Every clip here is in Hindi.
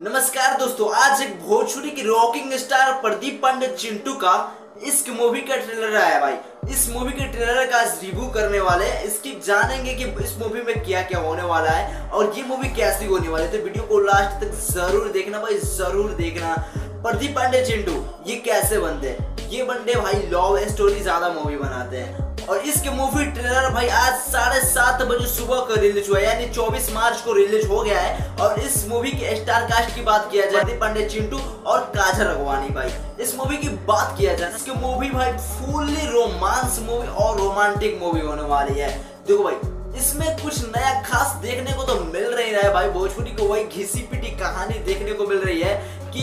नमस्कार दोस्तों, आज एक भोजपुरी की रॉकिंग स्टार प्रदीप पांडे चिंटू का इश्क मूवी का ट्रेलर आया भाई। इस मूवी के ट्रेलर का आज रिव्यू करने वाले हैं। इसकी जानेंगे कि इस मूवी में क्या क्या होने वाला है और ये मूवी कैसी होने वाली है। तो वीडियो को लास्ट तक जरूर देखना भाई, जरूर देखना। प्रदीप पांडे चिंटू ये कैसे बनते हैं? ये बंदे भाई लव स्टोरी ज्यादा मूवी बनाते हैं और इसके मूवी ट्रेलर भाई आज 7:30 बजे सुबह को रिलीज हुआ है, यानी 24 मार्च को रिलीज हो गया है। और इस मूवी के स्टार कास्ट की बात किया जाए, प्रदीप पांडे चिंटू और काजल अगवानी भाई। इस मूवी की बात किया जाए, इसकी मूवी भाई फुल्ली रोमांस मूवी और रोमांटिक मूवी होने वाली है। देखो भाई, इसमें कुछ नया खास देखने को तो मिल रही है भाई। भोजपुरी को वही घिसी पिटी कहानी देखने को मिल रही है कि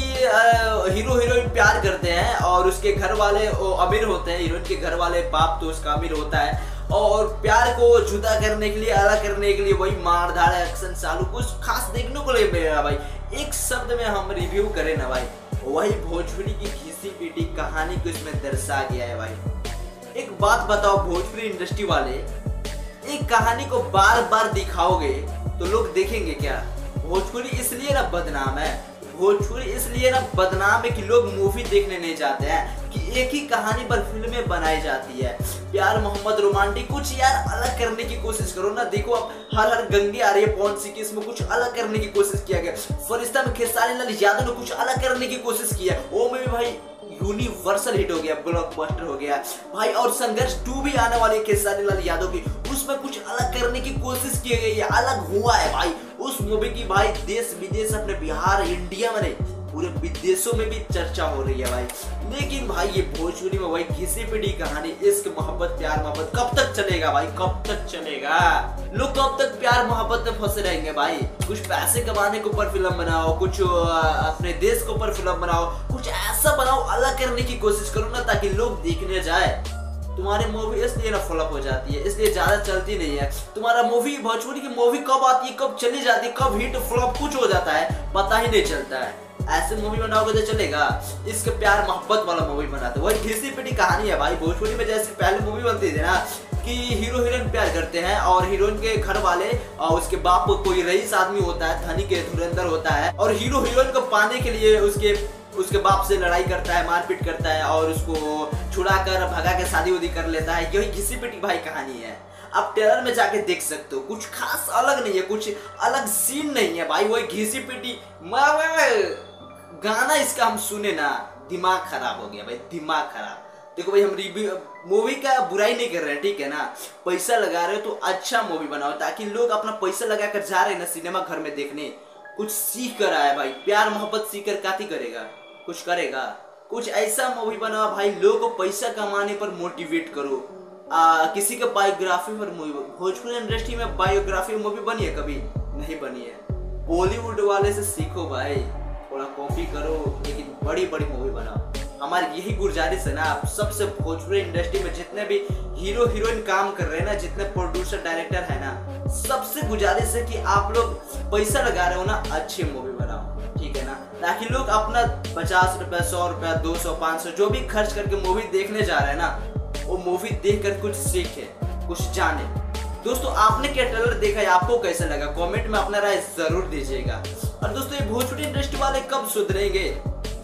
हीरो हीरोइन प्यार करते हैं और उसके घर वाले अमीर होते हैं। हीरोइन के घर वाले बाप तो उसका अमीर होता है और प्यार को जुदा करने के लिए, अलग करने के लिए वही मार धाड़ एक्शन चालू कुछ खास देखने को नहीं मिल रहा भाई। एक शब्द में हम रिव्यू करें ना भाई, वही भोजपुरी की घिसी पिटी कहानी को इसमें दर्शा गया है भाई। एक बात बताओ भोजपुरी इंडस्ट्री वाले, एक कहानी को बार बार दिखाओगे तो लोग देखेंगे क्या? भोजपुरी इसलिए ना बदनाम है, भोजपुरी इसलिए ना बदनाम है कि लोग मूवी देखने नहीं जाते हैं कि एक ही कहानी पर फिल्में बनाई जाती है। प्यार मोहब्बत रोमांटिक कुछ यार अलग करने की कोशिश करो ना। देखो अब हर गंगे आ रही है पवन सिंह की, इसमें कुछ अलग करने की कोशिश किया गया। फरिश्ता में खेसारी लाल यादव ने कुछ अलग करने की कोशिश की है, वो में भी भाई यूनिवर्सल हिट हो गया, ब्लॉकबस्टर हो गया भाई। और संघर्ष 2 भी आने वाली है खेसारी लाल यादव की, उसमें कुछ अलग करने की कोशिश की गई है, अलग हुआ है भाई। उस मूवी की भाई देश विदेश, अपने बिहार इंडिया में नहीं पूरे विदेशों में भी चर्चा हो रही है भाई। लेकिन भाई ये भोजपुरी में वही घिसी पिटी कहानी, इश्क मोहब्बत प्यार मोहब्बत कब तक चलेगा भाई? कब तक चलेगा? लोग कब तक प्यार मोहब्बत में फंसे रहेंगे भाई? कुछ पैसे कमाने के ऊपर फिल्म बनाओ, कुछ अपने देश के ऊपर फिल्म बनाओ, कुछ ऐसा बनाओ, अलग करने की कोशिश करो ना ताकि लोग देखने जाए। तुम्हारी मूवी इसलिए ना फ्लॉप हो जाती है, इसलिए ज्यादा चलती नहीं है। तुम्हारा मूवी, भोजपुरी की मूवी कब आती है, कब चली जाती है, कब हिट फ्लॉप कुछ हो जाता है पता ही नहीं चलता है। ऐसे मूवी बनाओगे तो चलेगा? इसके प्यार मोहब्बत वाला मूवी बनाते, वही घिसी पिटी कहानी है भाई। भोजपुरी में जैसे पहले मूवी बनती थी ना कि हीरो हीरोइन प्यार करते हैं और हीरोइन के घर वाले और उसके बाप कोई रईस आदमी होता है, धनी के धुरंधर होता है और हीरो हीरोइन को पाने के लिए उसके बाप से लड़ाई करता है, मारपीट करता है और उसको छुड़ा कर भगा के शादी उदी कर लेता है। यही घिसी पिटी भाई कहानी है। आप ट्रेलर में जाके देख सकते हो, कुछ खास अलग नहीं है, कुछ अलग सीन नहीं है भाई। वही घिसी पिटी गाना इसका हम सुने ना दिमाग खराब हो गया भाई, दिमाग खराब। देखो भाई, हम रिव्यू मूवी का बुराई नहीं कर रहे हैं, ठीक है ना? पैसा लगा रहे हो तो अच्छा मूवी बनाओ ताकि लोग अपना पैसा लगा कर जा रहे हैं ना सिनेमा घर में देखने, कुछ सीख कर आए भाई। प्यार मोहब्बत सीख कर काती करेगा? कुछ करेगा? कुछ ऐसा मूवी बनाओ भाई, लोगों को पैसा कमाने पर मोटिवेट करो। किसी के बायोग्राफी पर मूवी, भोजपुरी इंडस्ट्री में बायोग्राफी मूवी बनी है कभी? नहीं बनी है। बॉलीवुड वाले से सीखो भाई, थोड़ा कॉपी करो लेकिन बड़ी बड़ी मूवी बनाओ। हमारी यही गुजारिश है ना आप सबसे, भोजपुरी इंडस्ट्री में जितने भी हीरो हीरोइन काम कर रहे हैं ना, जितने प्रोड्यूसर डायरेक्टर है ना, सबसे गुजारिश है कि आप लोग पैसा लगा रहे हो ना, अच्छी मूवी बनाओ, ठीक है ना? ताकि लोग अपना 50 रुपया, 100 रुपया, 200, 500 जो भी खर्च करके मूवी देखने जा रहे हैं ना, वो मूवी देख कर कुछ सीखे, कुछ जाने। दोस्तों, आपने क्या ट्रेलर देखा है? आपको कैसा लगा? कमेंट में अपना राय जरूर दीजिएगा। और दोस्तों, ये भोजपुरी इंडस्ट्री वाले कब सुधरेंगे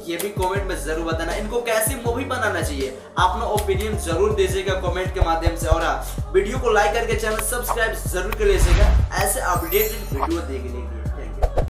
ये भी कमेंट में जरूर बताना। इनको कैसी मूवी बनाना चाहिए अपना ओपिनियन जरूर दीजिएगा कमेंट के माध्यम से। और वीडियो को लाइक करके चैनल सब्सक्राइब जरूर कर लीजिएगा ऐसे अपडेटेड वीडियो देखने के लिए।